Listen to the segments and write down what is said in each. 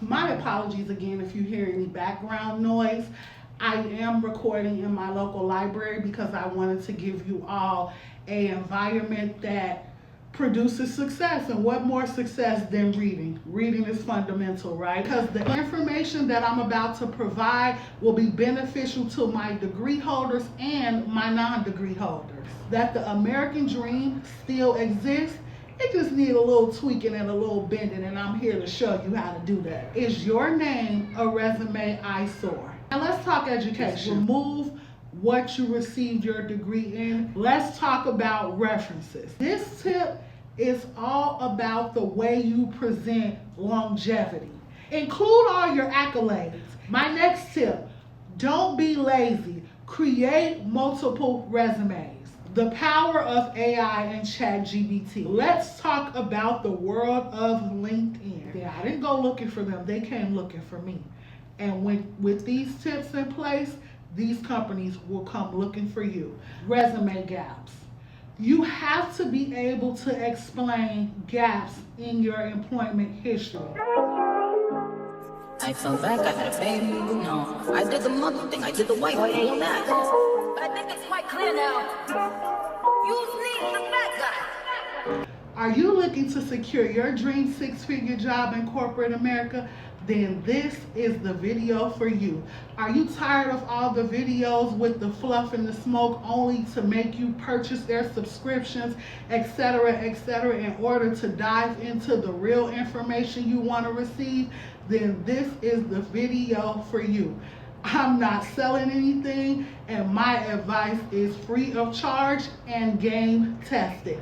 My apologies again if you hear any background noise. I am recording in my local library because I wanted to give you all an environment that produces success. And what more success than reading? Reading is fundamental, right? Because the information that I'm about to provide will be beneficial to my degree holders and my non-degree holders. That the American dream still exists. It just needs a little tweaking and a little bending, and I'm here to show you how to do that. Is your name a resume eyesore? Now let's talk education. Remove what you received your degree in. Let's talk about references. This tip is all about the way you present longevity. Include all your accolades. My next tip, don't be lazy. Create multiple resumes. The power of AI and ChatGPT. Let's talk about the world of LinkedIn. Yeah, I didn't go looking for them. They came looking for me. And with these tips in place, these companies will come looking for you. Resume gaps. You have to be able to explain gaps in your employment history. I fell back, I had a baby, no. I did the mother thing, I did the white thing on that. But I think it's quite clear now. You need the bad guy. Are you looking to secure your dream six-figure job in corporate America? Then this is the video for you. Are you tired of all the videos with the fluff and the smoke only to make you purchase their subscriptions, etc., in order to dive into the real information you want to receive? Then this is the video for you. I'm not selling anything, and my advice is free of charge and game tested.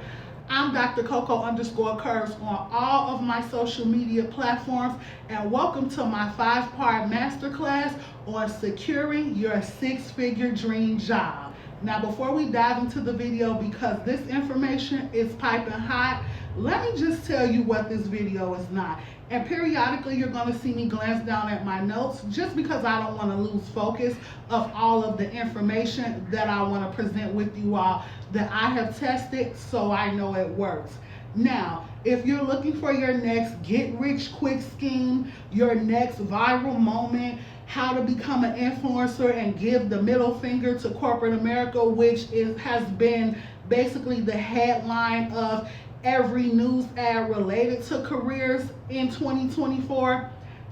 I'm Dr. Coco_Curves on all of my social media platforms, and welcome to my 5-part masterclass on securing your six-figure dream job. Now, before we dive into the video, because this information is piping hot, let me just tell you what this video is not. And periodically you're going to see me glance down at my notes just because I don't want to lose focus of all of the information that I want to present with you all that I have tested so I know it works. Now, if you're looking for your next get-rich-quick scheme, your next viral moment, how to become an influencer and give the middle finger to corporate America, which has been basically the headline of every news ad related to careers in 2024,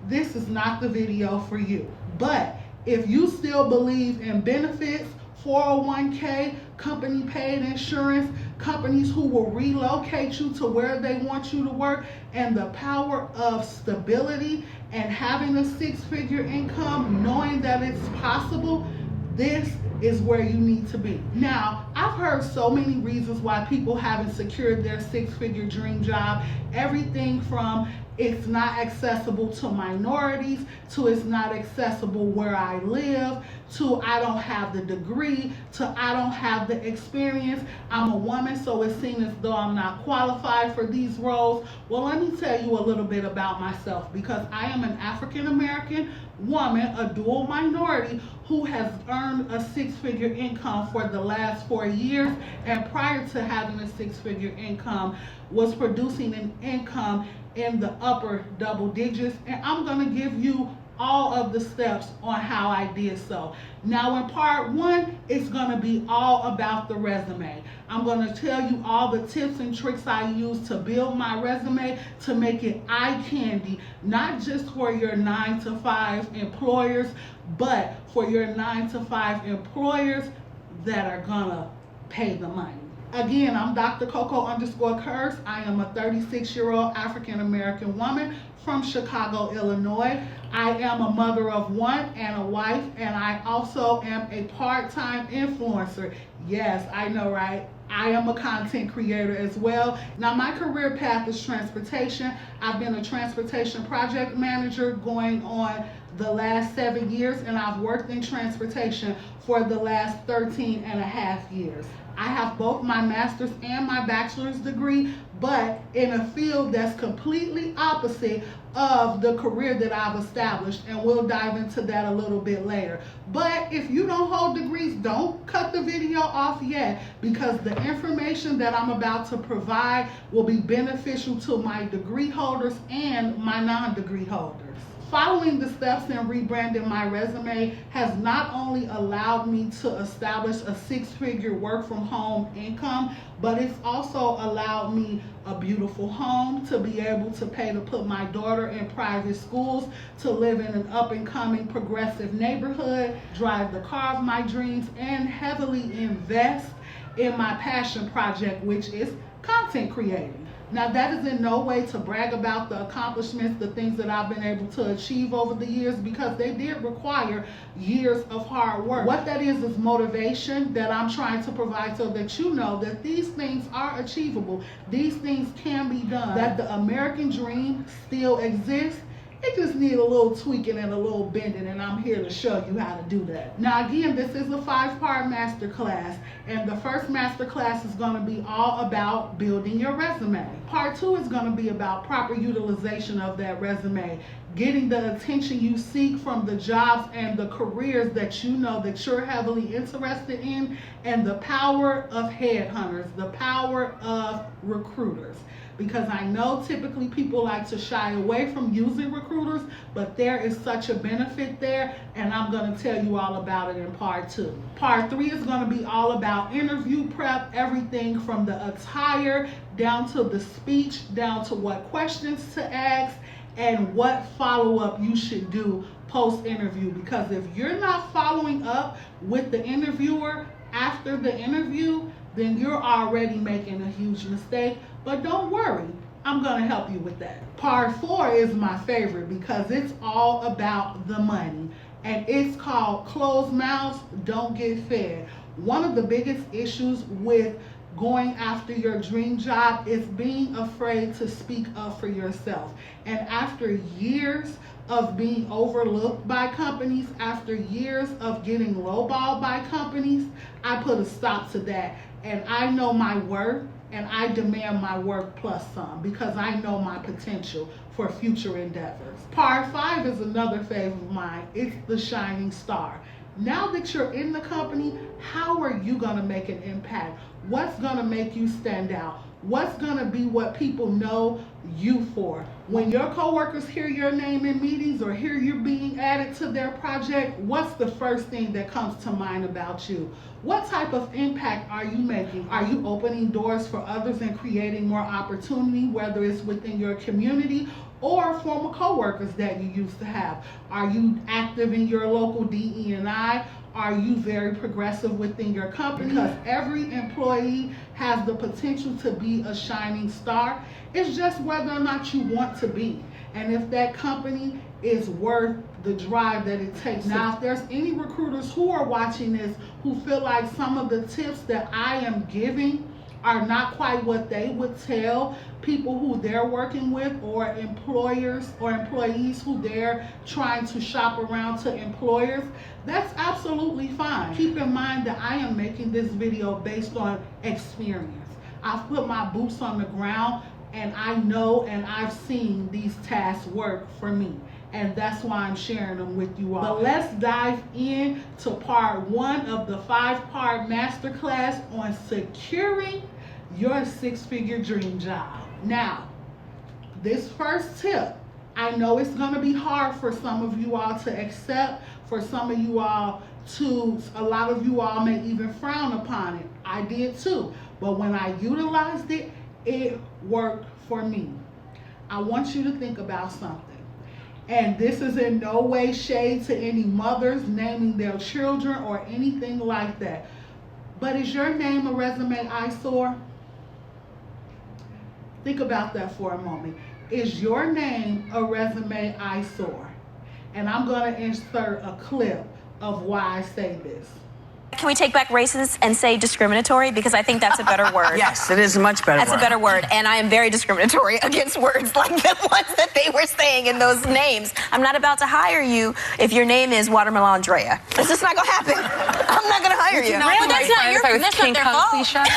this is not the video for you. But if you still believe in benefits, 401k, company paid insurance, companies who will relocate you to where they want you to work, and the power of stability and having a six-figure income, knowing that it's possible, this is where you need to be. Now, I've heard so many reasons why people haven't secured their six-figure dream job. Everything from it's not accessible to minorities, to it's not accessible where I live, to I don't have the degree, to I don't have the experience. I'm a woman, so it's seen as though I'm not qualified for these roles. Well, let me tell you a little bit about myself, because I am an African American woman, a dual minority, who has earned a six-figure income for the last 4 years, and prior to having a six-figure income was producing an income in the upper double digits. And I'm going to give you all of the steps on how I did so. Now, in part 1, it's going to be all about the resume. I'm going to tell you all the tips and tricks I use to build my resume to make it eye candy, not just for your 9-to-5 employers, but for your 9-to-5 employers that are gonna pay the money. Again, I'm Dr. Coco_Curves. I am a 36-year-old African American woman from Chicago, Illinois. I am a mother of one and a wife, and I also am a part-time influencer. Yes, I know, right? I am a content creator as well. Now, my career path is transportation. I've been a transportation project manager going on the last 7 years, and I've worked in transportation for the last 13 and a half years. I have both my master's and my bachelor's degree, but in a field that's completely opposite of the career that I've established, and we'll dive into that a little bit later. But if you don't hold degrees, don't cut the video off yet, because the information that I'm about to provide will be beneficial to my degree holders and my non-degree holders. Following the steps in rebranding my resume has not only allowed me to establish a six-figure work from home income, but it's also allowed me a beautiful home, to be able to pay to put my daughter in private schools, to live in an up-and-coming progressive neighborhood, drive the car of my dreams, and heavily invest in my passion project, which is content creating. Now, that is in no way to brag about the accomplishments, the things that I've been able to achieve over the years, because they did require years of hard work. What that is motivation that I'm trying to provide, so that you know that these things are achievable. These things can be done. That the American dream still exists. It just needs a little tweaking and a little bending, and I'm here to show you how to do that. Now again, this is a 5-part masterclass, and the first masterclass is going to be all about building your resume. Part 2 is going to be about proper utilization of that resume, getting the attention you seek from the jobs and the careers that you know that you're heavily interested in, and the power of headhunters, the power of recruiters. Because I know typically people like to shy away from using recruiters, but there is such a benefit there, and I'm going to tell you all about it in part 2. Part 3 is going to be all about interview prep, everything from the attire down to the speech, down to what questions to ask, and what follow-up you should do post-interview. Because if you're not following up with the interviewer after the interview, then you're already making a huge mistake. But don't worry, I'm going to help you with that. Part 4 is my favorite because it's all about the money. And it's called Closed Mouths Don't Get Fed. One of the biggest issues with going after your dream job is being afraid to speak up for yourself. And after years of being overlooked by companies, after years of getting lowballed by companies, I put a stop to that. And I know my worth, and I demand my work plus some, because I know my potential for future endeavors. Part 5 is another favorite of mine. It's the shining star. Now that you're in the company, how are you going to make an impact? What's going to make you stand out? What's going to be what people know you for? When your coworkers hear your name in meetings or hear you being added to their project, what's the first thing that comes to mind about you? What type of impact are you making? Are you opening doors for others and creating more opportunity, whether it's within your community or former coworkers that you used to have? Are you active in your local DE&I? Are you very progressive within your company? Because every employee has the potential to be a shining star. It's just whether or not you want to be. And if that company is worth the drive that it takes. Now, if there's any recruiters who are watching this who feel like some of the tips that I am giving are not quite what they would tell people who they're working with, or employers or employees who they're trying to shop around to employers, that's absolutely fine. Keep in mind that I am making this video based on experience. I've put my boots on the ground, and I know and I've seen these tasks work for me. And that's why I'm sharing them with you all. But let's dive in to part 1 of the 5-part masterclass on securing your 6-figure dream job. Now, this first tip, I know it's going to be hard for some of you all to accept, for some of you all to, a lot of you all may even frown upon it. I did too. But when I utilized it, it worked for me. I want you to think about something. And this is in no way shade to any mothers naming their children or anything like that. But is your name a resume eyesore? Think about that for a moment. Is your name a resume eyesore? And I'm going to insert a clip of why I say this. Can we take back racist and say discriminatory? Because I think that's a better word. Yes, it is a much better word. That's a better word. And I am very discriminatory against words like the ones that they were saying in those names. I'm not about to hire you if your name is Watermelon Andrea. It's just not going to happen. I'm not going to hire you. Really? That's not your fault. That's not their fault.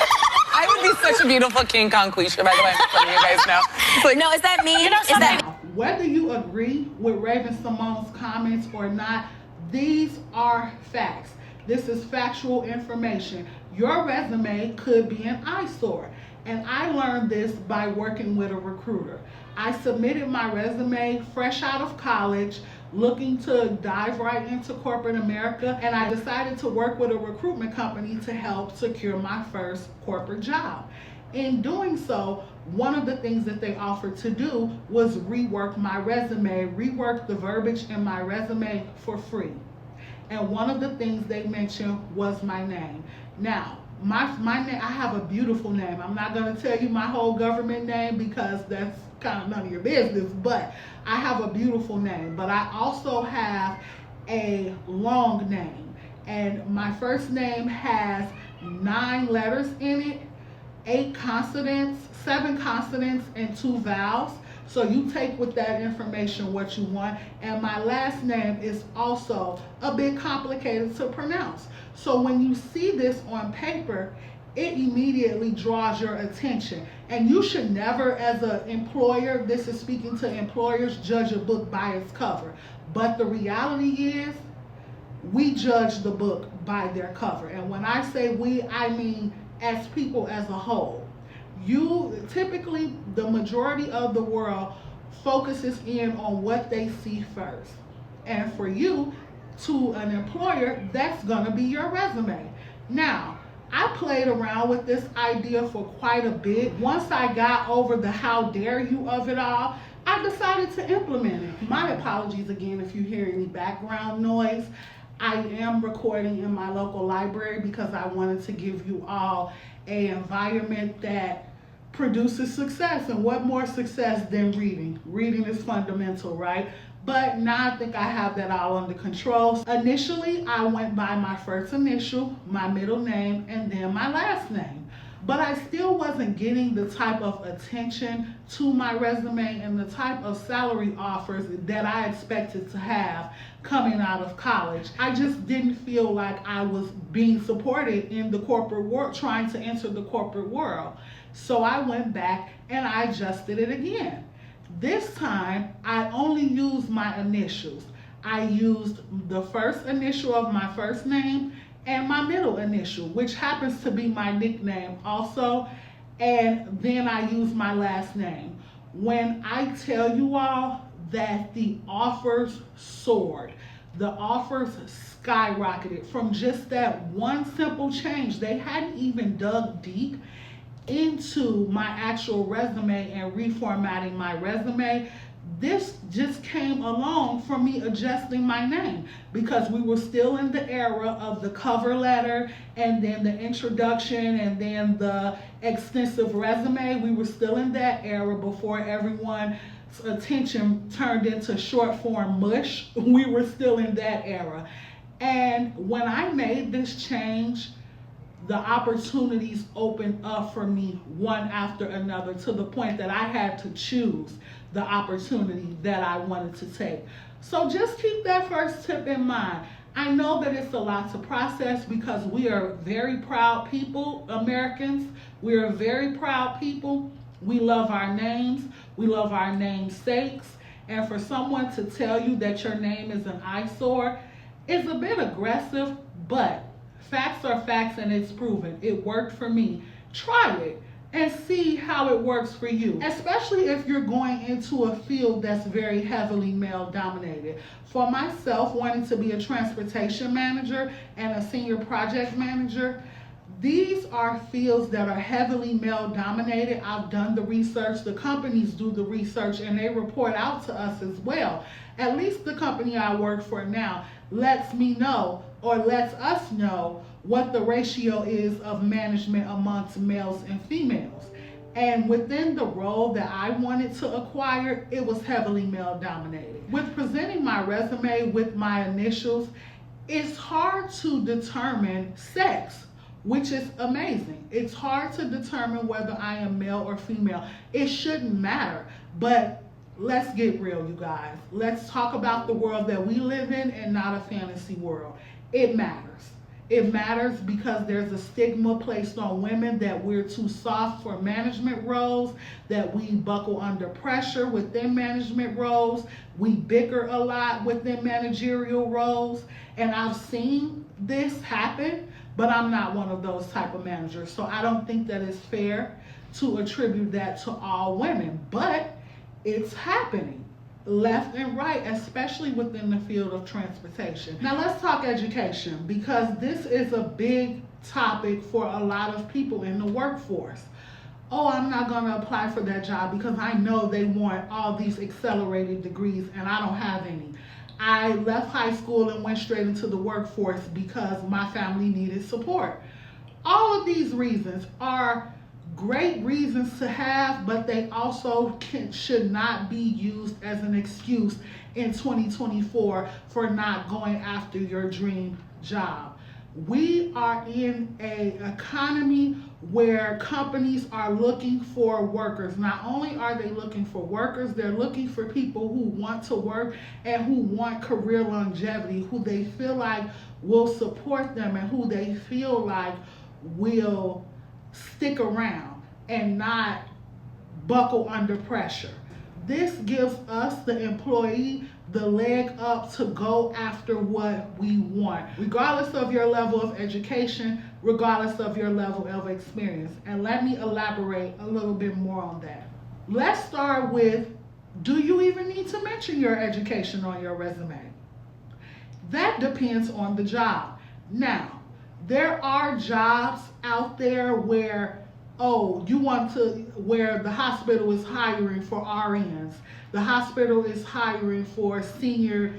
I would be such a beautiful King Kong Quisha, by the way. I'm just letting you guys know. Like, no, is that mean? Is that whether you agree with Raven Simone's comments or not, these are facts. This is factual information. Your resume could be an eyesore. And I learned this by working with a recruiter. I submitted my resume fresh out of college, looking to dive right into corporate America, and I decided to work with a recruitment company to help secure my first corporate job. In doing so, one of the things that they offered to do was rework my resume, rework the verbiage in my resume for free. And one of the things they mentioned was my name. Now, my name, I have a beautiful name. I'm not going to tell you my whole government name because that's kind of none of your business, but I have a beautiful name. But I also have a long name, and my first name has 9 letters in it, 8 consonants, 7 consonants, and 2 vowels. So you take with that information what you want. And my last name is also a bit complicated to pronounce. So when you see this on paper, it immediately draws your attention. And you should never, as an employer, this is speaking to employers, judge a book by its cover. But the reality is, we judge the book by their cover. And when I say we, I mean as people as a whole. Typically, the majority of the world focuses in on what they see first. And for you, to an employer, that's gonna be your resume. Now, I played around with this idea for quite a bit. Once I got over the how dare you of it all, I decided to implement it. My apologies again if you hear any background noise. I am recording in my local library because I wanted to give you all an environment that produces success. And what more success than reading? Reading is fundamental, right? But now I think I have that all under control. Initially, I went by my first initial, my middle name, and then my last name. But I still wasn't getting the type of attention to my resume and the type of salary offers that I expected to have coming out of college. I just didn't feel like I was being supported in the corporate world, trying to enter the corporate world. So I went back and I adjusted it again. This time, I only used my initials. I used the first initial of my first name and my middle initial, which happens to be my nickname also, and then I use my last name. When I tell you all that the offers soared, the offers skyrocketed from just that one simple change. They hadn't even dug deep into my actual resume and reformatting my resume. This just came along from me adjusting my name because we were still in the era of the cover letter and then the introduction and then the extensive resume. We were still in that era before everyone's attention turned into short form mush. We were still in that era. And when I made this change, the opportunities opened up for me one after another to the point that I had to choose the opportunity that I wanted to take. So just keep that first tip in mind. I know that it's a lot to process because we are very proud people, Americans. We are very proud people. We love our names. We love our namesakes. And for someone to tell you that your name is an eyesore is a bit aggressive, but facts are facts and it's proven. It worked for me. Try it and see how it works for you, especially if you're going into a field that's very heavily male dominated. For myself, wanting to be a transportation manager and a senior project manager, these are fields that are heavily male dominated. I've done the research, the companies do the research, and they report out to us as well. At least the company I work for now lets me know or lets us know what the ratio is of management amongst males and females. And within the role that I wanted to acquire, it was heavily male dominated. With presenting my resume with my initials, it's hard to determine sex, which is amazing. It's hard to determine whether I am male or female. It shouldn't matter, but let's get real, you guys. Let's talk about the world that we live in and not a fantasy world. It matters. It matters because there's a stigma placed on women that we're too soft for management roles, that we buckle under pressure within management roles, we bicker a lot within managerial roles, and I've seen this happen, but I'm not one of those type of managers, so I don't think that it's fair to attribute that to all women. But It's happening left and right, especially within the field of transportation. Now let's talk education, because this is a big topic for a lot of people in the workforce. Oh, I'm not going to apply for that job because I know they want all these accelerated degrees and I don't have any. I left high school and went straight into the workforce because my family needed support. All of these reasons are great reasons to have, but they also should not be used as an excuse in 2024 for not going after your dream job. We are in an economy where companies are looking for workers. Not only are they looking for workers, they're looking for people who want to work and who want career longevity, who they feel like will support them and who they feel like will stick around and not buckle under pressure. This gives us, the employee, the leg up to go after what we want, regardless of your level of education, regardless of your level of experience. And let me elaborate a little bit more on that. Let's start with, do you even need to mention your education on your resume? That depends on the job. Now, there are jobs out there where, where the hospital is hiring for RNs, the hospital is hiring for senior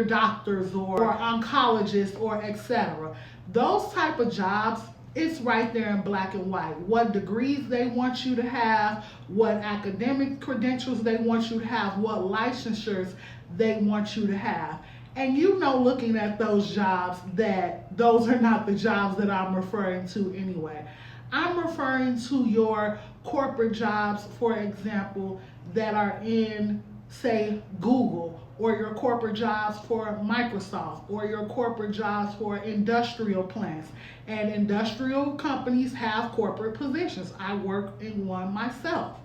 doctors or oncologists or etc. Those type of jobs, it's right there in black and white. What degrees they want you to have, what academic credentials they want you to have, what licensures they want you to have. And you know, looking at those jobs, that those are not the jobs that I'm referring to anyway. I'm referring to your corporate jobs, for example, that are in, say, Google, or your corporate jobs for Microsoft, or your corporate jobs for industrial plants. And industrial companies have corporate positions. I work in one myself.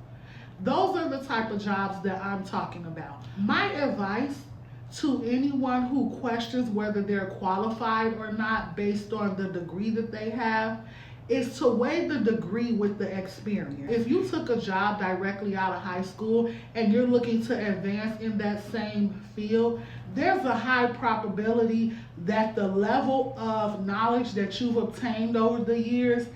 Those are the type of jobs that I'm talking about. My advice to anyone who questions whether they're qualified or not based on the degree that they have is to weigh the degree with the experience. If you took a job directly out of high school and you're looking to advance in that same field, there's a high probability that the level of knowledge that you've obtained over the years,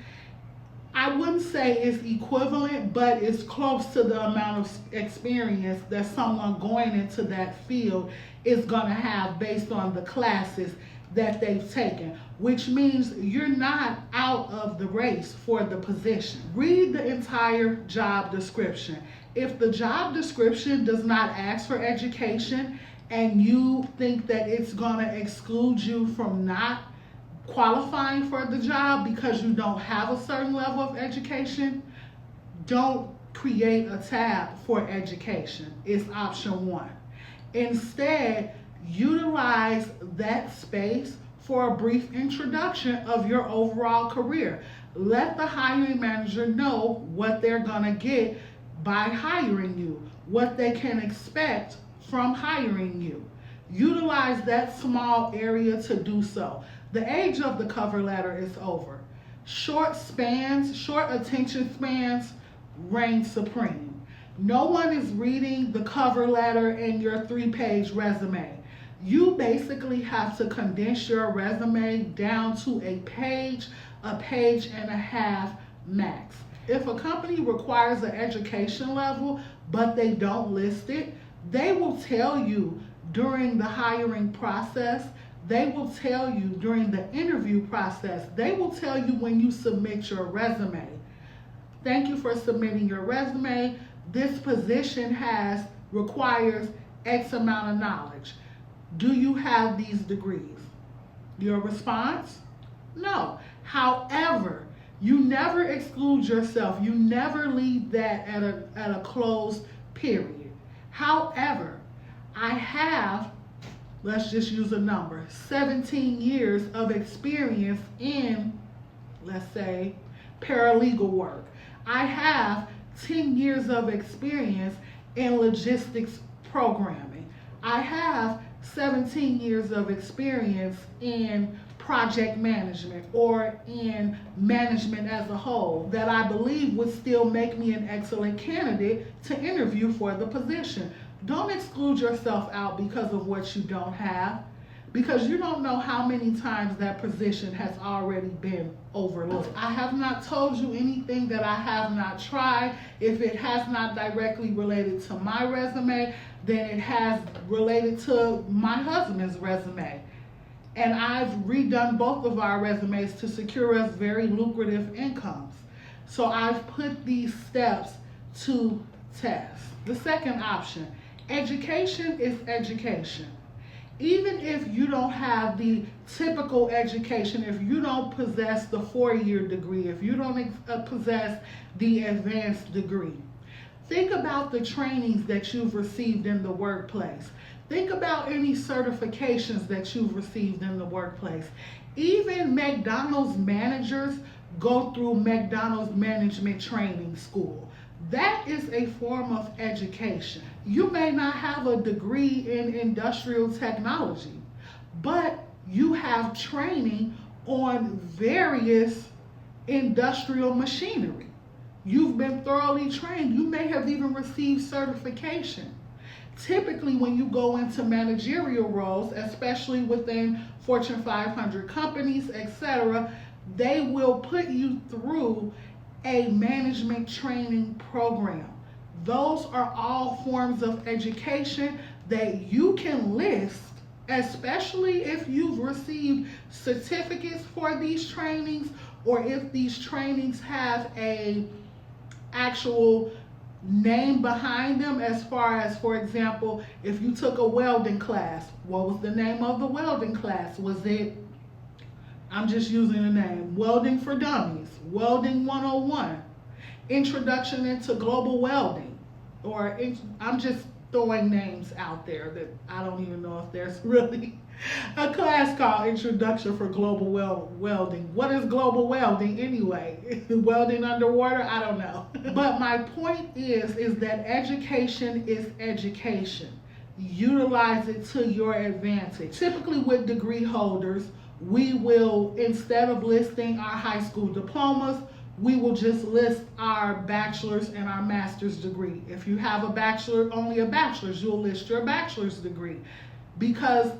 I wouldn't say it's equivalent, but it's close to the amount of experience that someone going into that field is going to have based on the classes that they've taken, which means you're not out of the race for the position. Read the entire job description. If the job description does not ask for education and you think that it's going to exclude you from not qualifying for the job because you don't have a certain level of education, don't create a tab for education. It's option 1. Instead, utilize that space for a brief introduction of your overall career. Let the hiring manager know what they're gonna get by hiring you, what they can expect from hiring you. Utilize that small area to do so. The age of the cover letter is over. Short attention spans reign supreme. No one is reading the cover letter in your 3-page resume. You basically have to condense your resume down to a page and a half max. If a company requires an education level, but they don't list it, they will tell you during the hiring process, they will tell you during the interview process, they will tell you when you submit your resume. Thank you for submitting your resume. This position requires X amount of knowledge. Do you have these degrees? Your response? No. However, you never exclude yourself. You never leave that at a closed period. However, I have, let's just use a number, 17 years of experience in, let's say, paralegal work. I have 10 years of experience in logistics programming. I have 17 years of experience in project management or in management as a whole that I believe would still make me an excellent candidate to interview for the position. Don't exclude yourself out because of what you don't have, because you don't know how many times that position has already been overlooked. I have not told you anything that I have not tried. If it has not directly related to my resume, then it has related to my husband's resume. And I've redone both of our resumes to secure us very lucrative incomes. So I've put these steps to test. The second option, education is education. Even if you don't have the typical education, if you don't possess the 4-year degree, if you don't possess the advanced degree, think about the trainings that you've received in the workplace. Think about any certifications that you've received in the workplace. Even McDonald's managers go through McDonald's management training school. That is a form of education. You may not have a degree in industrial technology, but you have training on various industrial machinery. You've been thoroughly trained. You may have even received certification. Typically, when you go into managerial roles, especially within Fortune 500 companies, etc., they will put you through a management training program. Those are all forms of education that you can list, especially if you've received certificates for these trainings, or if these trainings have a actual name behind them, as far as, for example, if you took a welding class, what was the name of the welding class? Was it, I'm just using a name, Welding for Dummies, Welding 101, Introduction into Global Welding, or I'm just throwing names out there that I don't even know if there's really a class called Introduction for Global Welding. What is global welding anyway? Welding underwater? I don't know. But my point is that education is education. Utilize it to your advantage. Typically with degree holders, we will, instead of listing our high school diplomas, we will just list our bachelor's and our master's degree. If you have a bachelor, only a bachelor's, you'll list your bachelor's degree, because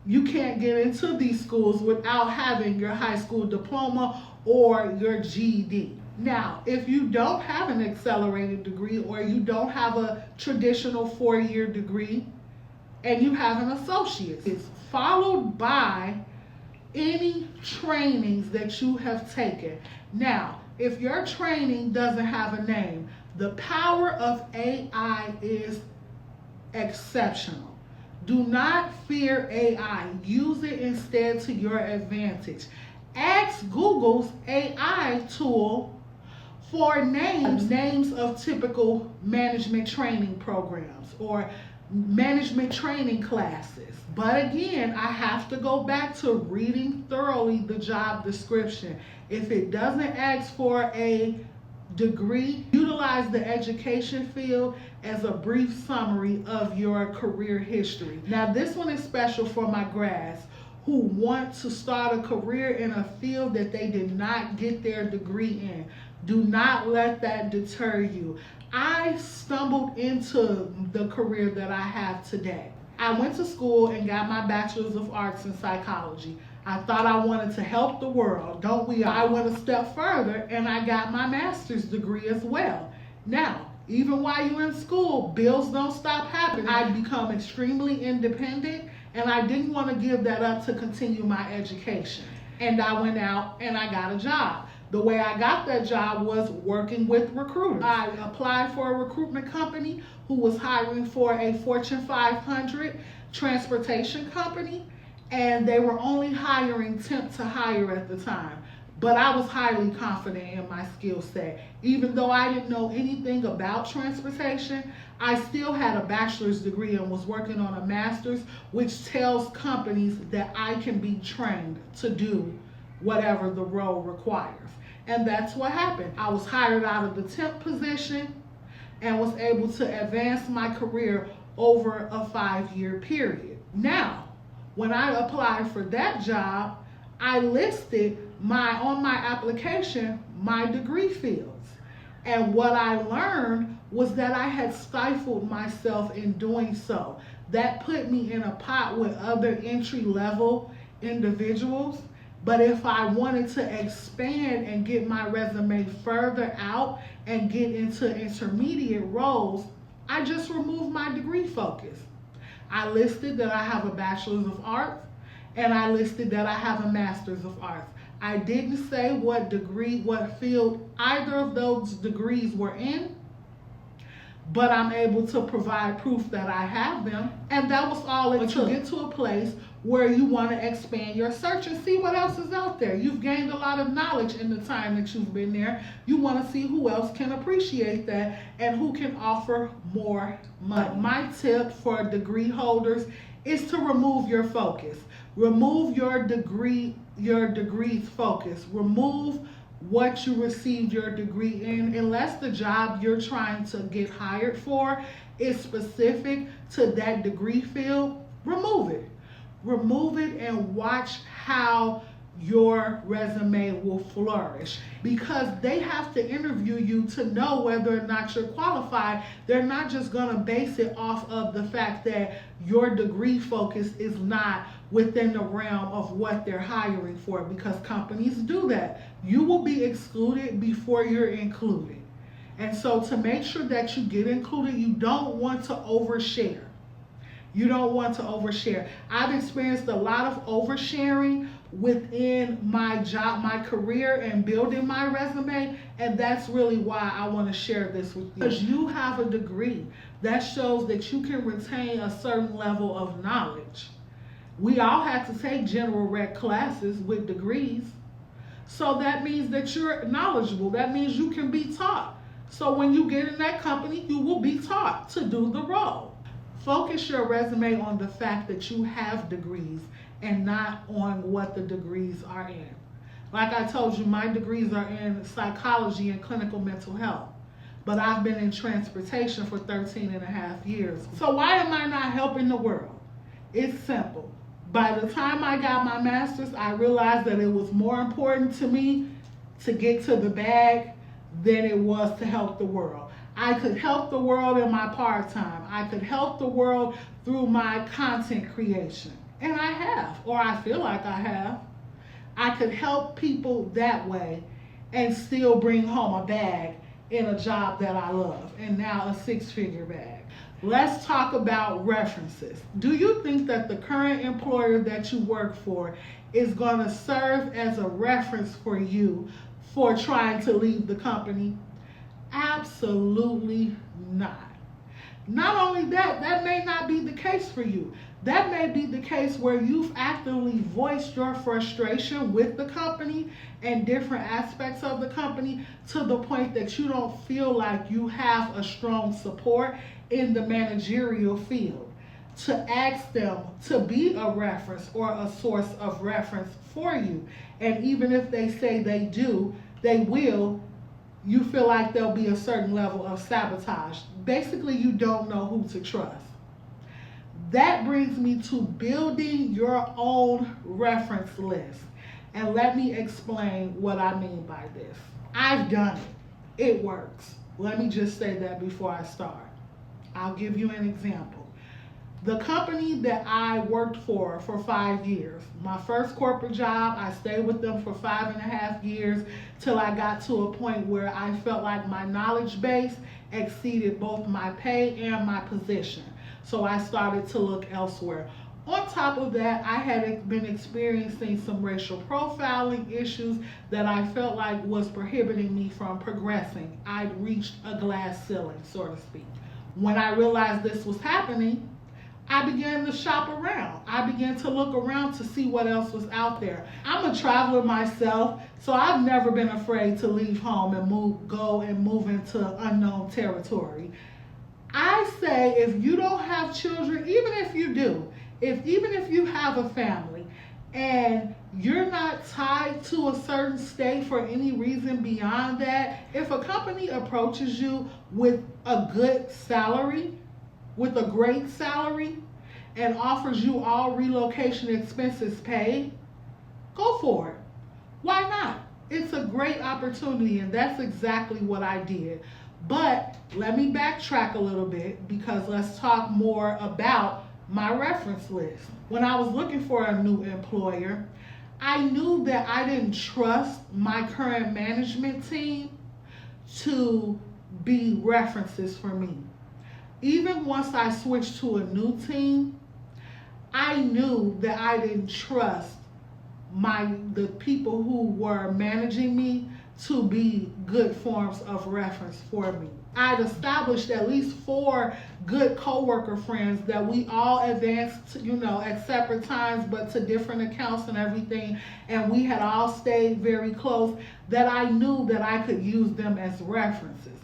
you can't get into these schools without having your high school diploma or your GED. Now, if you don't have an accelerated degree, or you don't have a traditional 4-year degree, and you have an associate's, it's followed by any trainings that you have taken. Now, if your training doesn't have a name, the power of AI is exceptional. Do not fear AI. Use it instead to your advantage. Ask Google's AI tool for names of typical management training programs or management training classes. But again, I have to go back to reading thoroughly the job description. If it doesn't ask for a degree, utilize the education field as a brief summary of your career history. Now, this one is special for my grads who want to start a career in a field that they did not get their degree in. Do not let that deter you. I stumbled into the career that I have today. I went to school and got my bachelor's of arts in psychology. I thought I wanted to help the world, don't we? I went a step further and I got my master's degree as well. Now, even while you're in school, bills don't stop happening. I'd become extremely independent, and I didn't want to give that up to continue my education. And I went out and I got a job. The way I got that job was working with recruiters. I applied for a recruitment company who was hiring for a Fortune 500 transportation company, and they were only hiring temp to hire at the time. But I was highly confident in my skill set. Even though I didn't know anything about transportation, I still had a bachelor's degree and was working on a master's, which tells companies that I can be trained to do whatever the role requires. And that's what happened. I was hired out of the temp position and was able to advance my career over a 5-year period. Now, when I applied for that job, I listed on my application my degree fields. And what I learned was that I had stifled myself in doing so. That put me in a pot with other entry-level individuals. But if I wanted to expand and get my resume further out and get into intermediate roles, I just removed my degree focus. I listed that I have a bachelor's of arts, and I listed that I have a master's of arts. I didn't say what degree, what field either of those degrees were in, but I'm able to provide proof that I have them, and that was all it took. Get to a place where you want to expand your search and see what else is out there. You've gained a lot of knowledge in the time that you've been there. You want to see who else can appreciate that and who can offer more money. My tip for degree holders is to remove your focus. Remove your degree's focus. Remove what you received your degree in, unless the job you're trying to get hired for is specific to that degree field. Remove it. Remove it and watch how your resume will flourish, because they have to interview you to know whether or not you're qualified. They're not just going to base it off of the fact that your degree focus is not within the realm of what they're hiring for, because companies do that. You will be excluded before you're included. And so to make sure that you get included, you don't want to overshare. You don't want to overshare. I've experienced a lot of oversharing within my job, my career, and building my resume, and that's really why I want to share this with you. Because you have a degree, that shows that you can retain a certain level of knowledge. We all have to take general rec classes with degrees, so that means that you're knowledgeable. That means you can be taught. So when you get in that company, you will be taught to do the role. Focus your resume on the fact that you have degrees and not on what the degrees are in. Like I told you, my degrees are in psychology and clinical mental health, but I've been in transportation for 13 and a half years. So why am I not helping the world? It's simple. By the time I got my master's, I realized that it was more important to me to get to the bag than it was to help the world. I could help the world in my part-time. I could help the world through my content creation. And I have, or I feel like I have. I could help people that way and still bring home a bag in a job that I love, and now a six-figure bag. Let's talk about references. Do you think that the current employer that you work for is going to serve as a reference for you for trying to leave the company? Absolutely not. Not only that, that may not be the case for you. That may be the case where you've actively voiced your frustration with the company and different aspects of the company to the point that you don't feel like you have a strong support in the managerial field to ask them to be a reference or a source of reference for you. And even if they say they do, they will, you feel like there'll be a certain level of sabotage. Basically, you don't know who to trust. That brings me to building your own reference list. And let me explain what I mean by this. I've done it. It works. Let me just say that before I start. I'll give you an example. The company that I worked for 5 years, my first corporate job, I stayed with them for 5.5 years till I got to a point where I felt like my knowledge base exceeded both my pay and my position. So I started to look elsewhere. On top of that, I had been experiencing some racial profiling issues that I felt like was prohibiting me from progressing. I'd reached a glass ceiling, so to speak. When I realized this was happening, I began to shop around. I began to look around to see what else was out there. I'm a traveler myself, so I've never been afraid to leave home and go into unknown territory. I say if you don't have children, even if you do, even if you have a family and you're not tied to a certain state for any reason beyond that, if a company approaches you with a good salary, with a great salary, and offers you all relocation expenses paid, go go for it. Why not? It's a great opportunity, and that's exactly what I did. But let me backtrack a little bit, because let's talk more about my reference list. When I was looking for a new employer, I knew that I didn't trust my current management team to be references for me. Even once I switched to a new team, I knew that I didn't trust the people who were managing me to be good forms of reference for me. I'd established at least 4 good coworker friends that we all advanced, at separate times, but to different accounts and everything. And we had all stayed very close, that I knew that I could use them as references.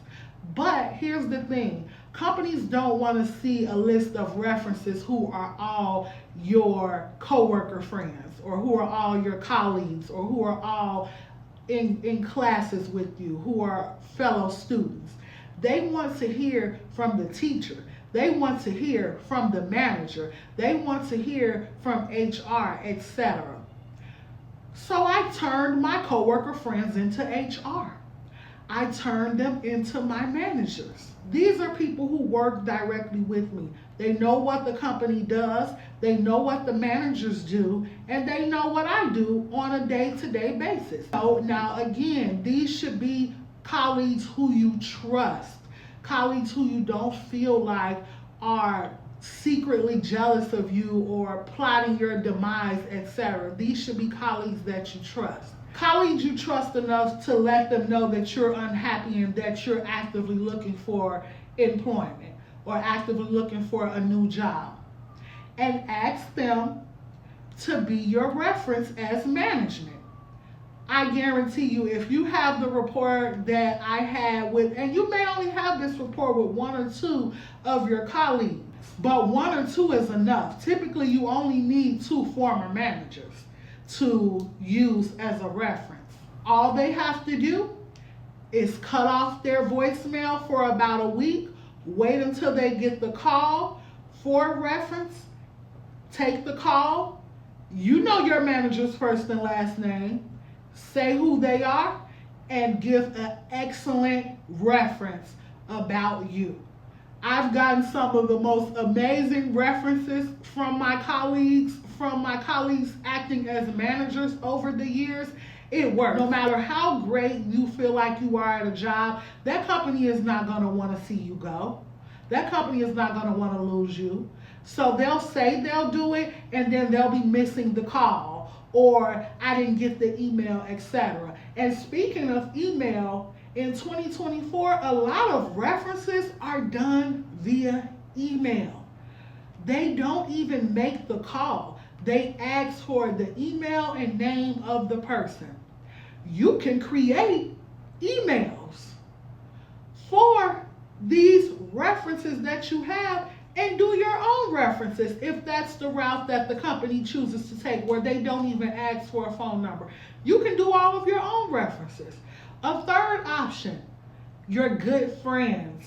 But here's the thing. Companies don't want to see a list of references who are all your coworker friends, or who are all your colleagues, or who are all in classes with you, who are fellow students. They want to hear from the teacher. They want to hear from the manager. They want to hear from HR, etc. So I turned my coworker friends into HR. I turned them into my managers. These are people who work directly with me. They know what the company does, they know what the managers do, and they know what I do on a day-to-day basis. So now again, these should be colleagues who you trust, colleagues who you don't feel like are secretly jealous of you or plotting your demise, etc. These should be colleagues that you trust. Colleagues you trust enough to let them know that you're unhappy and that you're actively looking for employment or actively looking for a new job. And ask them to be your reference as management. I guarantee you, if you have the rapport that I had with, and you may only have this rapport with 1 or 2 of your colleagues, but 1 or 2 is enough. Typically, you only need 2 former managers to use as a reference. All they have to do is cut off their voicemail for about a week, wait until they get the call for reference, take the call, you know your manager's first and last name, say who they are, and give an excellent reference about you. I've gotten some of the most amazing references from my colleagues acting as managers over the years. It works. No matter how great you feel like you are at a job, that company is not going to want to see you go. That company is not going to want to lose you. So they'll say they'll do it, and then they'll be missing the call, or I didn't get the email, etc. And speaking of email, in 2024, a lot of references are done via email. They don't even make the call. They ask for the email and name of the person. You can create emails for these references that you have and do your own references if that's the route that the company chooses to take, where they don't even ask for a phone number. You can do all of your own references. A third option, your good friends.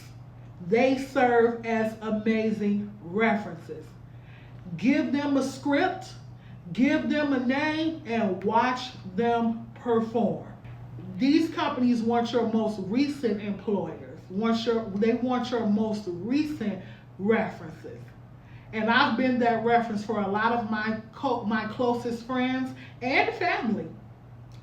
They serve as amazing references. Give them a script, give them a name, and watch them perform. These companies want your most recent employers. They want your most recent references. And I've been that reference for a lot of my closest friends and family,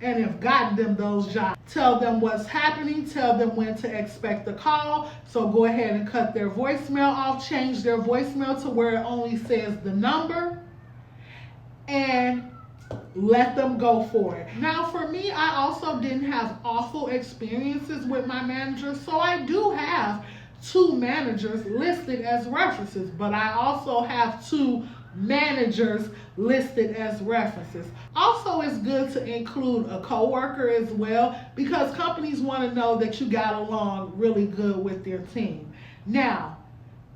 and have gotten them those jobs. Tell them what's happening, tell them when to expect the call. So go ahead and cut their voicemail off, change their voicemail to where it only says the number, and let them go for it. Now for me, I also didn't have awful experiences with my managers, so I do have 2 managers listed as references, but I also have 2 managers listed as references. Also, it's good to include a coworker as well, because companies want to know that you got along really good with their team. Now,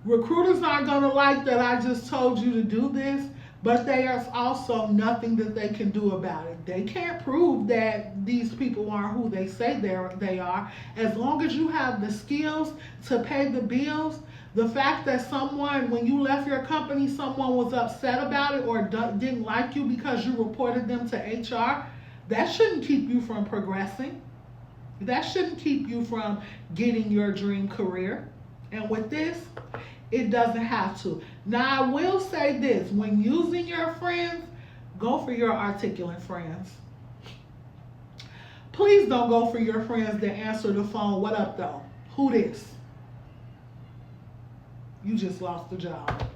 recruiters aren't going to like that I just told you to do this, but there's also nothing that they can do about it. They can't prove that these people aren't who they say they are. As long as you have the skills to pay the bills, The fact that someone, when you left your company, someone was upset about it or didn't like you because you reported them to HR, that shouldn't keep you from progressing. That shouldn't keep you from getting your dream career. And with this, it doesn't have to. Now, I will say this, when using your friends, go for your articulate friends. Please don't go for your friends that answer the phone, what up though? Who this? You just lost the job.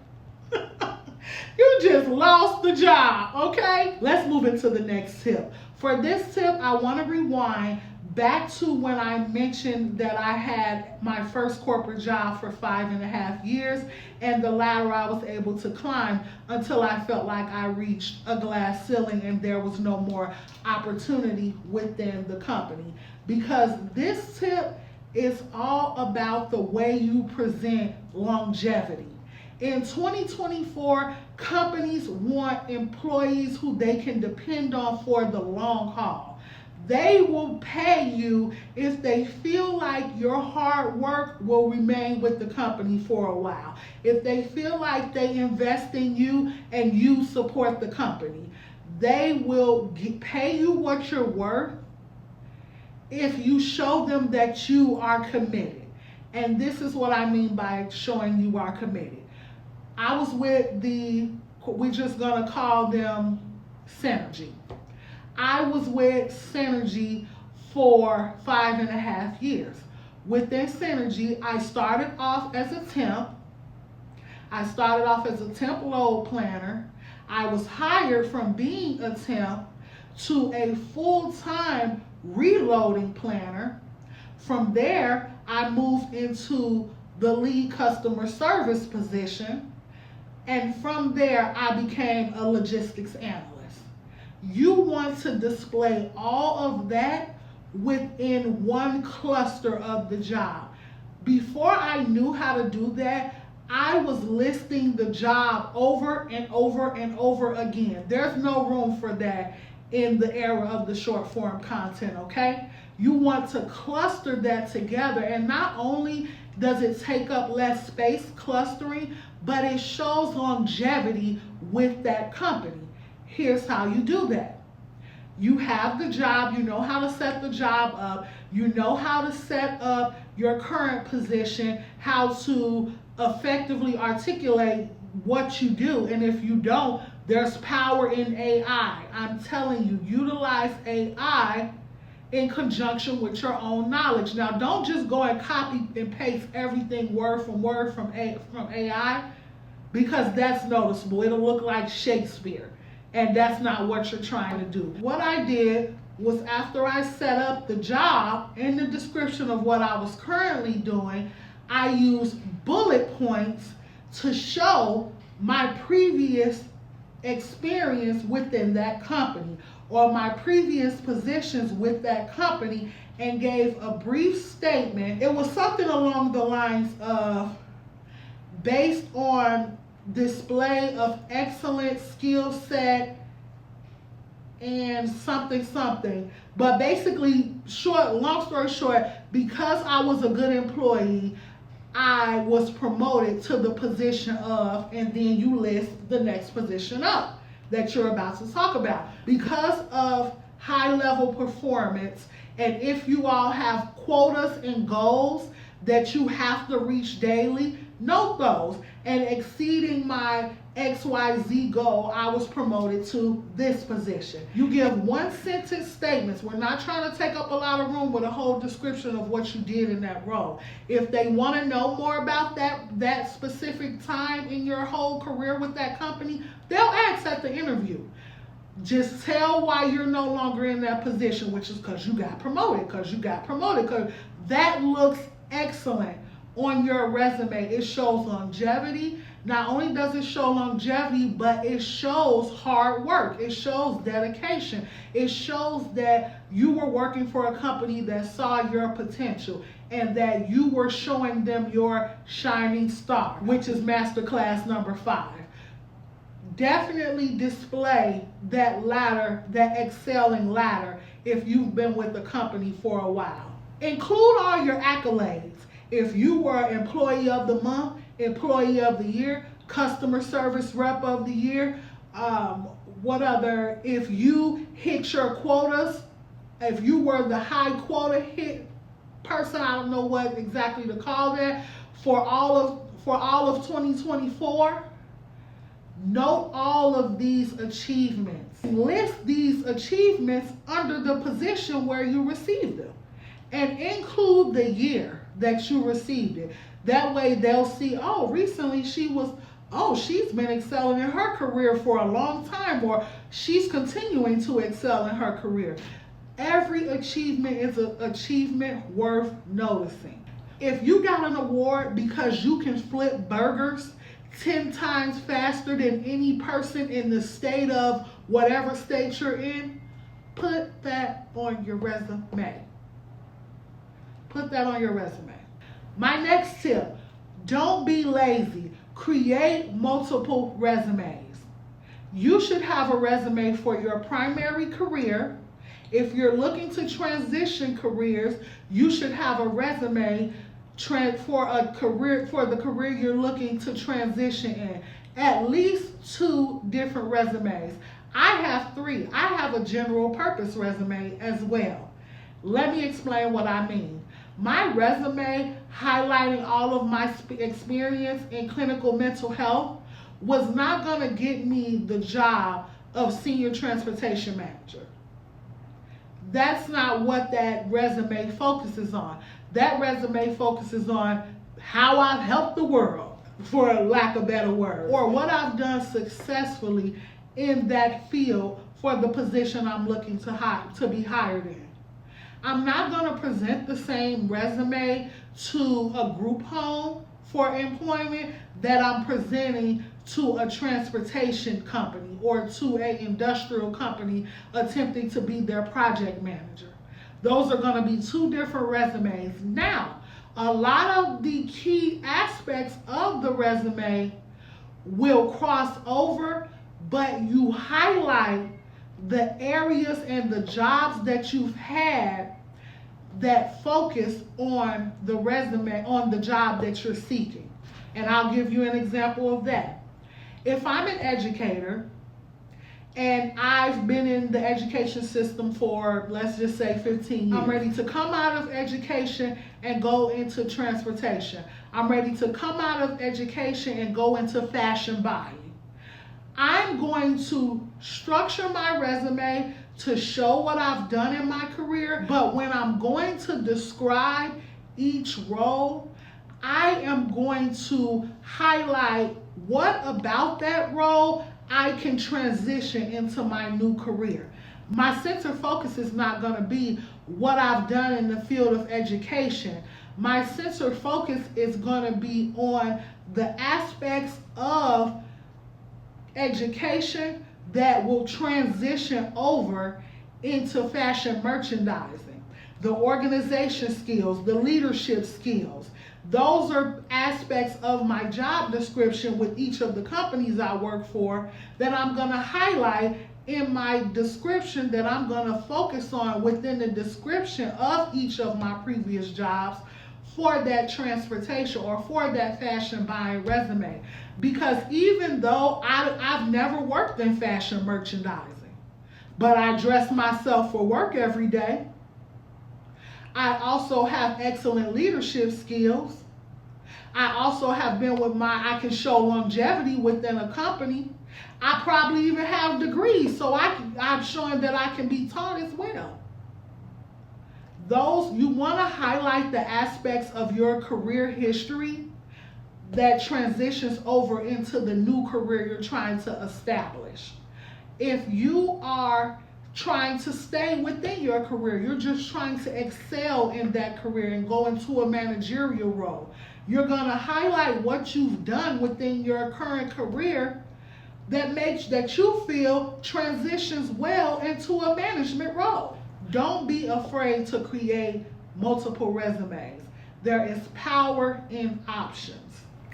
You just lost the job, okay? Let's move into the next tip. For this tip, I want to rewind back to when I mentioned that I had my first corporate job for 5.5 years and the ladder I was able to climb until I felt like I reached a glass ceiling and there was no more opportunity within the company. Because this tip is all about the way you present longevity. In 2024, companies want employees who they can depend on for the long haul. They will pay you if they feel like your hard work will remain with the company for a while. If they feel like they invest in you and you support the company. They will pay you what you're worth if you show them that you are committed. And this is what I mean by showing you are committed. I was with we're just gonna call them Synergy. I was with Synergy for 5.5 years. Within Synergy, I started off as a temp. I started off as a temp load planner. I was hired from being a temp to a full-time reloading planner. From there, I moved into the lead customer service position. And from there, I became a logistics analyst. You want to display all of that within one cluster of the job. Before I knew how to do that, I was listing the job over and over and over again. There's no room for that in the era of the short form content, okay? You want to cluster that together, and not only does it take up less space clustering, but it shows longevity with that company. Here's how you do that. You have the job, you know how to set the job up, you know how to set up your current position, how to effectively articulate what you do. And if you don't, there's power in AI. I'm telling you, utilize AI in conjunction with your own knowledge. Now, don't just go and copy and paste everything word from AI, because that's noticeable. It'll look like Shakespeare. And that's not what you're trying to do. What I did was, after I set up the job in the description of what I was currently doing, I used bullet points to show my previous experience within that company or my previous positions with that company, and gave a brief statement. It was something along the lines of, based on display of excellent skill set and something. But basically, long story short, because I was a good employee, I was promoted to the position of, and then you list the next position up that you're about to talk about. Because of high level performance, and if you all have quotas and goals that you have to reach daily, note those. And exceeding my XYZ goal, I was promoted to this position. You give one sentence statements. We're not trying to take up a lot of room with a whole description of what you did in that role. If they want to know more about that specific time in your whole career with that company, they'll ask at the interview. Just tell why you're no longer in that position, which is because you got promoted, because that looks excellent on your resume. It shows longevity. Not only does it show longevity, but it shows hard work. It shows dedication. It shows that you were working for a company that saw your potential and that you were showing them your shining star, which is masterclass number 5. Definitely display that ladder, that excelling ladder, if you've been with the company for a while. Include all your accolades. If you were Employee of the Month, Employee of the Year, Customer Service Rep of the Year. What other? If you hit your quotas, if you were the high quota hit person, I don't know what exactly to call that, for all of 2024. Note all of these achievements. List these achievements under the position where you received them, and include the year that you received it. That way they'll see, oh, recently she's been excelling in her career for a long time, or she's continuing to excel in her career. Every achievement is an achievement worth noticing. If you got an award because you can flip burgers 10 times faster than any person in the state of whatever state you're in, put that on your resume. Put that on your resume. My next tip, don't be lazy. Create multiple resumes. You should have a resume for your primary career. If you're looking to transition careers, you should have a resume for the career you're looking to transition in. At least 2 different resumes. I have 3. I have a general purpose resume as well. Let me explain what I mean. My resume highlighting all of my experience in clinical mental health was not going to get me the job of senior transportation manager. That's not what that resume focuses on. That resume focuses on how I've helped the world, for lack of better word, or what I've done successfully in that field for the position I'm looking to be hired in. I'm not going to present the same resume to a group home for employment that I'm presenting to a transportation company or to an industrial company attempting to be their project manager. Those are going to be 2 different resumes. Now, a lot of the key aspects of the resume will cross over, but you highlight the areas and the jobs that you've had that focus on the resume, on the job that you're seeking. And I'll give you an example of that. If I'm an educator and I've been in the education system for, let's just say, 15 years, I'm ready to come out of education and go into transportation. I'm ready to come out of education and go into fashion buying. I'm going to structure my resume to show what I've done in my career, but when I'm going to describe each role, I am going to highlight what about that role I can transition into my new career. My center focus is not going to be what I've done in the field of education. My center focus is going to be on the aspects of education that will transition over into fashion merchandising. The organization skills, the leadership skills. Those are aspects of my job description with each of the companies I work for that I'm going to highlight in my description, that I'm going to focus on within the description of each of my previous jobs for that transportation or for that fashion buying resume. Because even though I've never worked in fashion merchandising, but I dress myself for work every day, I also have excellent leadership skills. I also have been I can show longevity within a company. I probably even have degrees, so I'm showing that I can be taught as well. You want to highlight the aspects of your career history that transitions over into the new career you're trying to establish. If you are trying to stay within your career, you're just trying to excel in that career and go into a managerial role, you're going to highlight what you've done within your current career that you feel transitions well into a management role. Don't be afraid to create multiple resumes. There is power in options.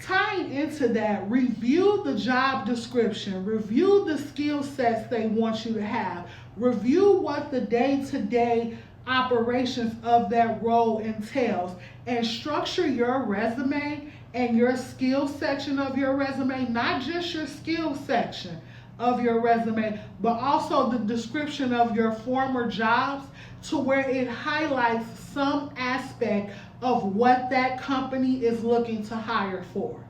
Tying into that, review the job description, review the skill sets they want you to have, review what the day-to-day operations of that role entails, and structure your resume and your skills section of your resume, not just your skills section of your resume, but also the description of your former jobs, to where it highlights some aspect of what that company is looking to hire for.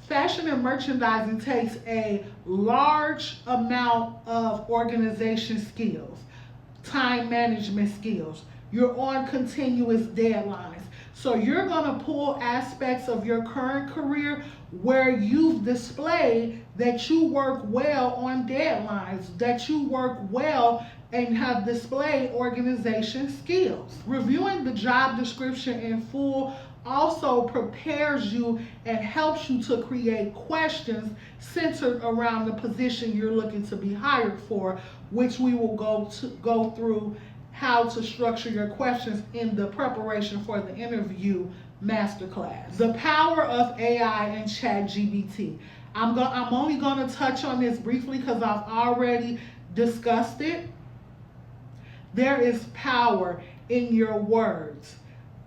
Fashion and merchandising takes a large amount of organization skills, time management skills. You're on continuous deadlines. So you're going to pull aspects of your current career where you've displayed that you work well on deadlines, that you work well and have displayed organization skills. Reviewing the job description in full also prepares you and helps you to create questions centered around the position you're looking to be hired for, which we will go through how to structure your questions in the preparation for the interview masterclass. The power of AI and ChatGPT. I'm only going to touch on this briefly because I've already discussed it. There is power in your words.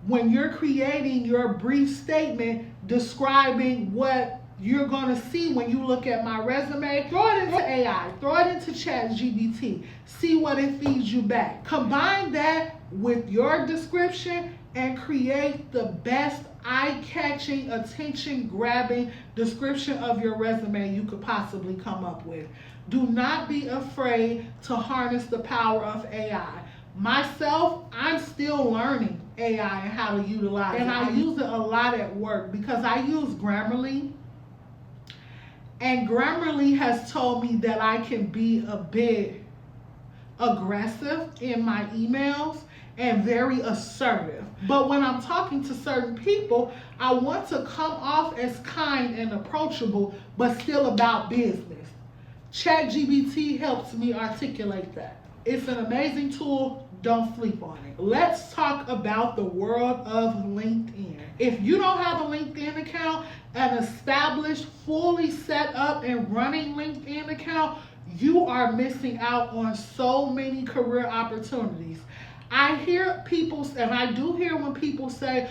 When you're creating your brief statement describing what you're going to see when you look at my resume, throw it into AI, throw it into ChatGPT, see what it feeds you back. Combine that with your description and create the best eye-catching, attention-grabbing description of your resume you could possibly come up with. Do not be afraid to harness the power of AI. Myself, I'm still learning AI and how to utilize it. And I use it a lot at work because I use Grammarly. And Grammarly has told me that I can be a bit aggressive in my emails and very assertive. But when I'm talking to certain people, I want to come off as kind and approachable, but still about business. ChatGPT helps me articulate that. It's an amazing tool. Don't sleep on it. Let's talk about the world of LinkedIn. If you don't have a LinkedIn account, an established, fully set up and running LinkedIn account, you are missing out on so many career opportunities. I hear people, and I do hear when people say,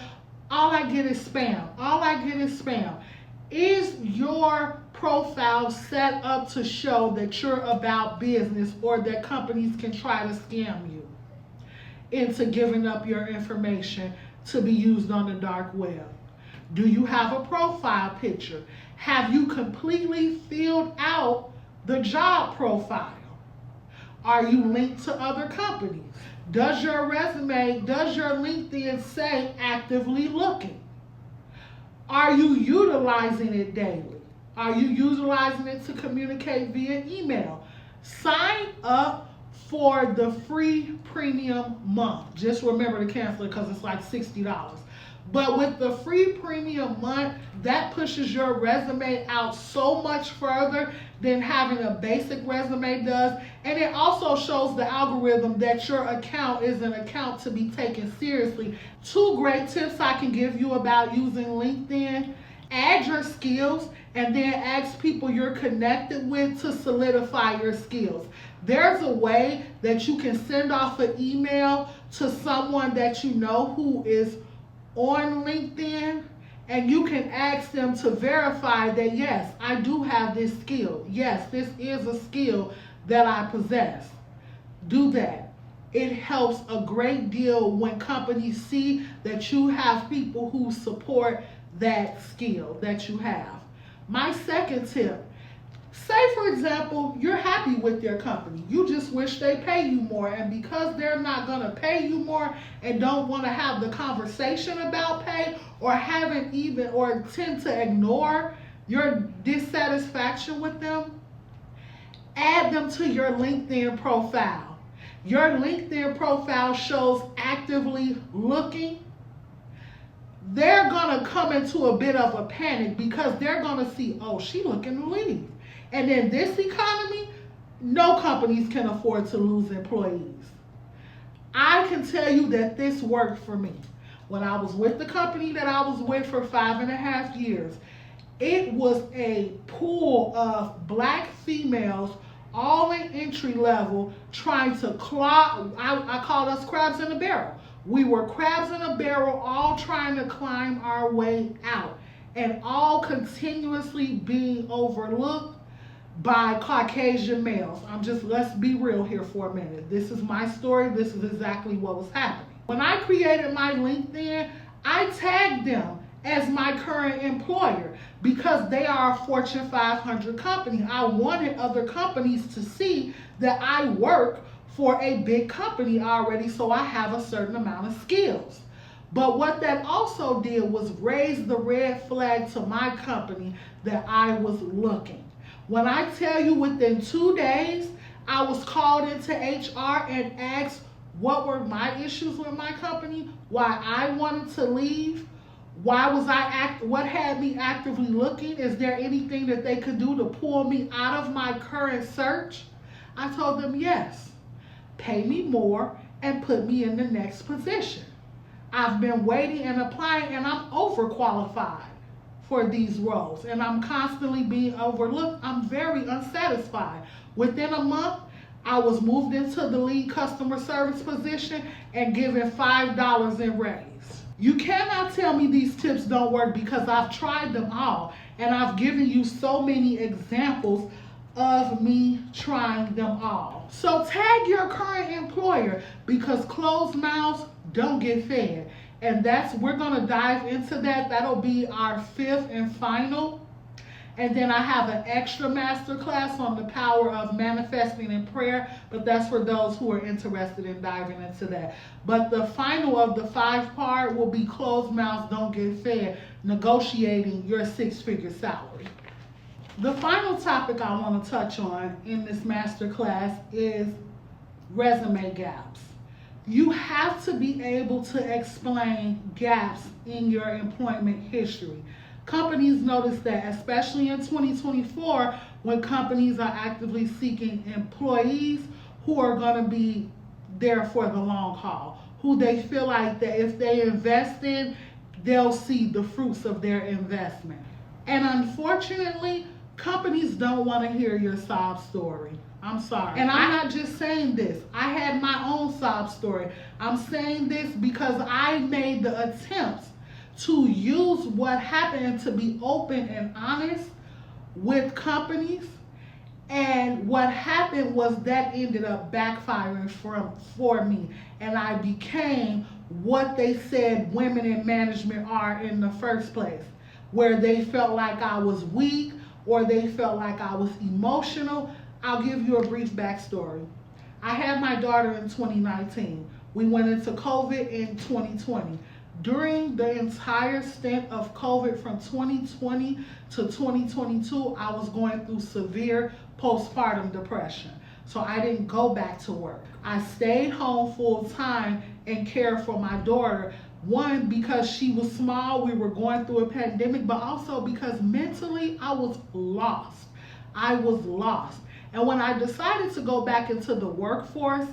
all I get is spam. All I get is spam. Is your profile set up to show that you're about business, or that companies can try to scam you into giving up your information to be used on the dark web? Do you have a profile picture? Have you completely filled out the job profile? Are you linked to other companies? Does your resume, does your LinkedIn say actively looking? Are you utilizing it daily? Are you utilizing it to communicate via email? Sign up for the free premium month. Just remember to cancel it because it's like $60. But with the free premium month, that pushes your resume out so much further than having a basic resume does. And it also shows the algorithm that your account is an account to be taken seriously. 2 great tips I can give you about using LinkedIn. Add your skills and then ask people you're connected with to solidify your skills. There's a way that you can send off an email to someone that you know who is on LinkedIn, and you can ask them to verify that, yes, I do have this skill. Yes, this is a skill that I possess. Do that. It helps a great deal when companies see that you have people who support that skill that you have. My second tip, say for example, you're happy with your company. You just wish they pay you more, and because they're not going to pay you more and don't want to have the conversation about pay, or haven't even, or tend to ignore your dissatisfaction with them, add them to your LinkedIn profile. Your LinkedIn profile shows actively looking. They're going to come into a bit of a panic because they're going to see, oh, she looking to leave. And in this economy, no companies can afford to lose employees. I can tell you that this worked for me. When I was with the company that I was with for 5.5 years, it was a pool of black females, all in entry level, trying to claw. I call us crabs in a barrel. We were crabs in a barrel, all trying to climb our way out. and all continuously being overlooked by Caucasian males. Let's be real here for a minute. This is my story. This is exactly what was happening. When I created my LinkedIn, I tagged them as my current employer because they are a Fortune 500 company. I wanted other companies to see that I work for a big company already, so I have a certain amount of skills. But what that also did was raise the red flag to my company that I was looking. When I tell you within 2 days, I was called into HR and asked what were my issues with my company, why I wanted to leave, what had me actively looking, is there anything that they could do to pull me out of my current search? I told them yes, pay me more and put me in the next position. I've been waiting and applying and I'm overqualified for these roles and I'm constantly being overlooked. I'm very unsatisfied. Within a month, I was moved into the lead customer service position and given $5 in raise. You cannot tell me these tips don't work because I've tried them all and I've given you so many examples of me trying them all. So tag your current employer because closed mouths don't get fed. And we're gonna dive into that. That'll be our 5th and final. And then I have an extra masterclass on the power of manifesting in prayer, but that's for those who are interested in diving into that. But the final of the 5-part will be closed mouths don't get fed, negotiating your 6-figure salary. The final topic I want to touch on in this masterclass is resume gaps. You have to be able to explain gaps in your employment history. Companies notice that, especially in 2024, when companies are actively seeking employees who are going to be there for the long haul, who they feel like that if they invest in, they'll see the fruits of their investment. And unfortunately, companies don't want to hear your sob story. I'm sorry. And I'm not just saying this. I had my own sob story. I'm saying this because I made the attempts to use what happened to be open and honest with companies. And what happened was that ended up backfiring for me. And I became what they said women in management are in the first place, where they felt like I was weak or they felt like I was emotional. I'll give you a brief backstory. I had my daughter in 2019. We went into COVID in 2020. During the entire stint of COVID from 2020 to 2022, I was going through severe postpartum depression. So I didn't go back to work. I stayed home full time and cared for my daughter. One, because she was small, we were going through a pandemic, but also because mentally I was lost. I was lost. And when I decided to go back into the workforce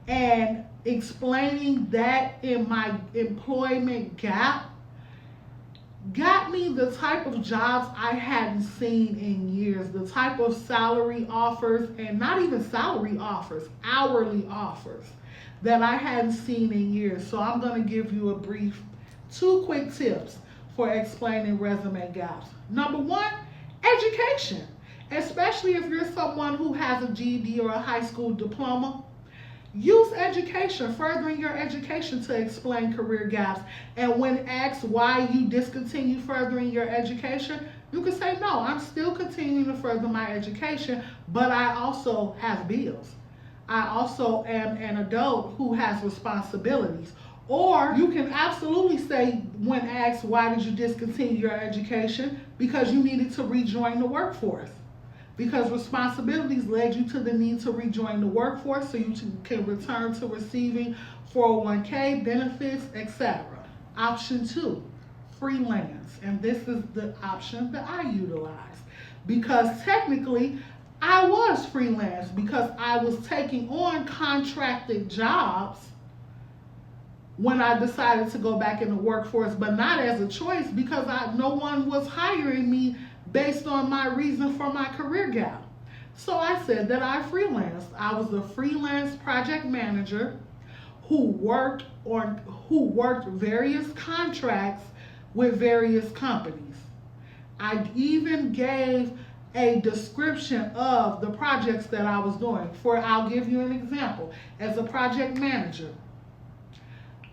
and explaining that in my employment gap, got me the type of jobs I hadn't seen in years, the type of salary offers, and not even salary offers, hourly offers that I hadn't seen in years. So I'm going to give you a brief 2 quick tips for explaining resume gaps. Number 1, education. Especially if you're someone who has a GED or a high school diploma, use education, furthering your education to explain career gaps. And when asked why you discontinue furthering your education, you can say, no, I'm still continuing to further my education, but I also have bills. I also am an adult who has responsibilities. Or you can absolutely say, when asked, why did you discontinue your education? Because you needed to rejoin the workforce. Because responsibilities led you to the need to rejoin the workforce so you can return to receiving 401k, benefits, etc. Option 2, freelance. And this is the option that I utilized. Because technically, I was freelance because I was taking on contracted jobs when I decided to go back in the workforce, but not as a choice because no one was hiring me based on my reason for my career gap. So I said that I freelanced. I was a freelance project manager who worked various contracts with various companies. I even gave a description of the projects that I was doing. I'll give you an example. As a project manager,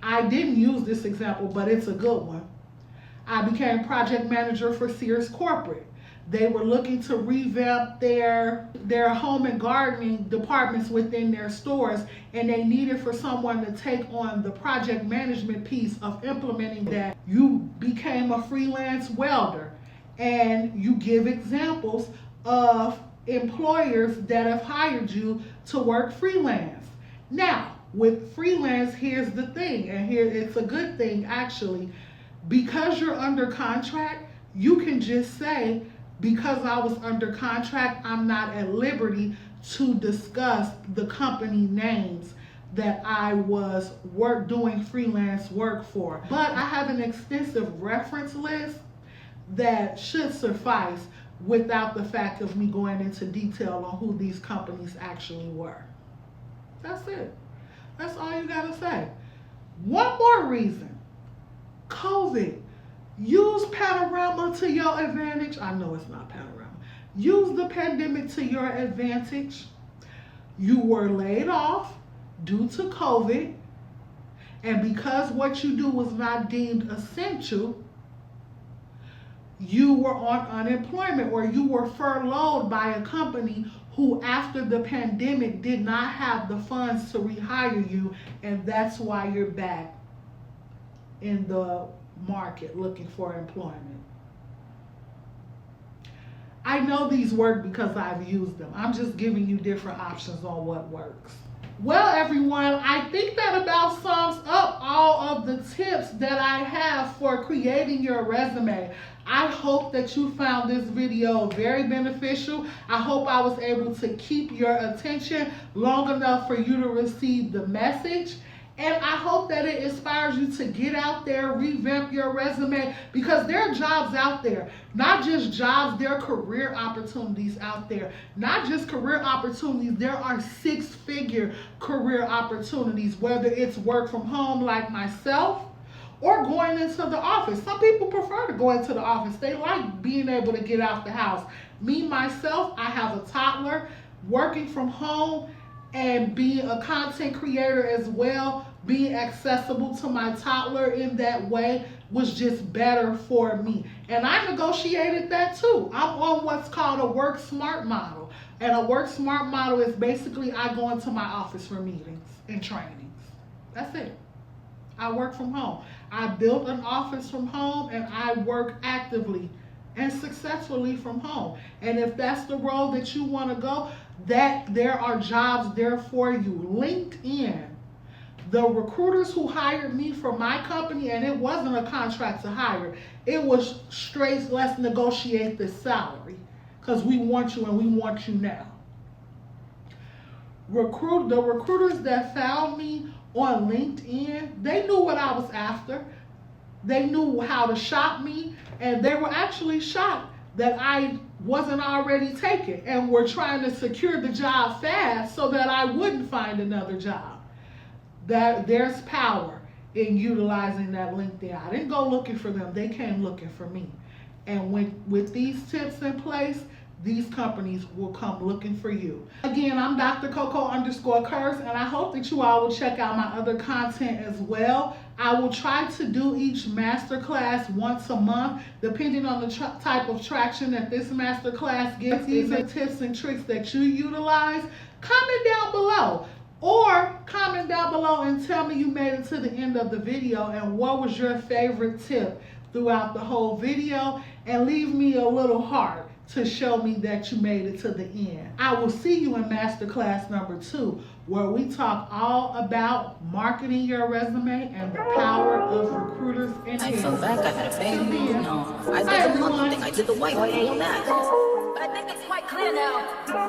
I didn't use this example, but it's a good one. I became project manager for Sears Corporate. They were looking to revamp their home and gardening departments within their stores, and they needed for someone to take on the project management piece of implementing that. You became a freelance welder, and you give examples of employers that have hired you to work freelance. Now, with freelance, here's the thing, and here it's a good thing actually. Because you're under contract, you can just say, because I was under contract, I'm not at liberty to discuss the company names that I was doing freelance work for. But I have an extensive reference list that should suffice without the fact of me going into detail on who these companies actually were. That's it. That's all you gotta say. One more reason. COVID. Use Panorama to your advantage. I know it's not Panorama. Use the pandemic to your advantage. You were laid off due to COVID, and because what you do was not deemed essential, you were on unemployment, or you were furloughed by a company who, after the pandemic, did not have the funds to rehire you, and that's why you're back in the market looking for employment. I know these work because I've used them. I'm just giving you different options on what works. Well, everyone, I think that about sums up all of the tips that I have for creating your resume. I hope that you found this video very beneficial. I hope I was able to keep your attention long enough for you to receive the message. And I hope that it inspires you to get out there, revamp your resume, because there are jobs out there. Not just jobs, there are career opportunities out there. Not just career opportunities, there are six-figure career opportunities, whether it's work from home like myself or going into the office. Some people prefer to go into the office. They like being able to get out the house. Me, myself, I have a toddler. Working from home and being a content creator as well, being accessible to my toddler in that way was just better for me. And I negotiated that too. I'm on what's called a work smart model. And a work smart model is basically I go into my office for meetings and trainings. That's it. I work from home. I built an office from home, and I work actively and successfully from home. And if that's the role that you want to go, that there are jobs there for you. LinkedIn, the recruiters who hired me for my company, and it wasn't a contract to hire, it was straight, let's negotiate the salary because we want you and we want you now. The recruiters that found me on LinkedIn, they knew what I was after. They knew how to shop me, and they were actually shocked that I wasn't already taken and were trying to secure the job fast so that I wouldn't find another job. There's power in utilizing that LinkedIn. I didn't go looking for them. They came looking for me. And with these tips in place, these companies will come looking for you. Again, I'm Dr. Coco_Curse, and I hope that you all will check out my other content as well. I will try to do each masterclass once a month, depending on the type of traction that this masterclass gets. These are tips and tricks that you utilize. Comment down below. Or comment down below and tell me you made it to the end of the video and what was your favorite tip throughout the whole video, and leave me a little heart to show me that you made it to the end. I will see you in masterclass number 2, where we talk all about marketing your resume and the power of recruiters and I feel back, I had a baby. No, I did the mother thing, I did the white thing on that. But I think it's quite clear now.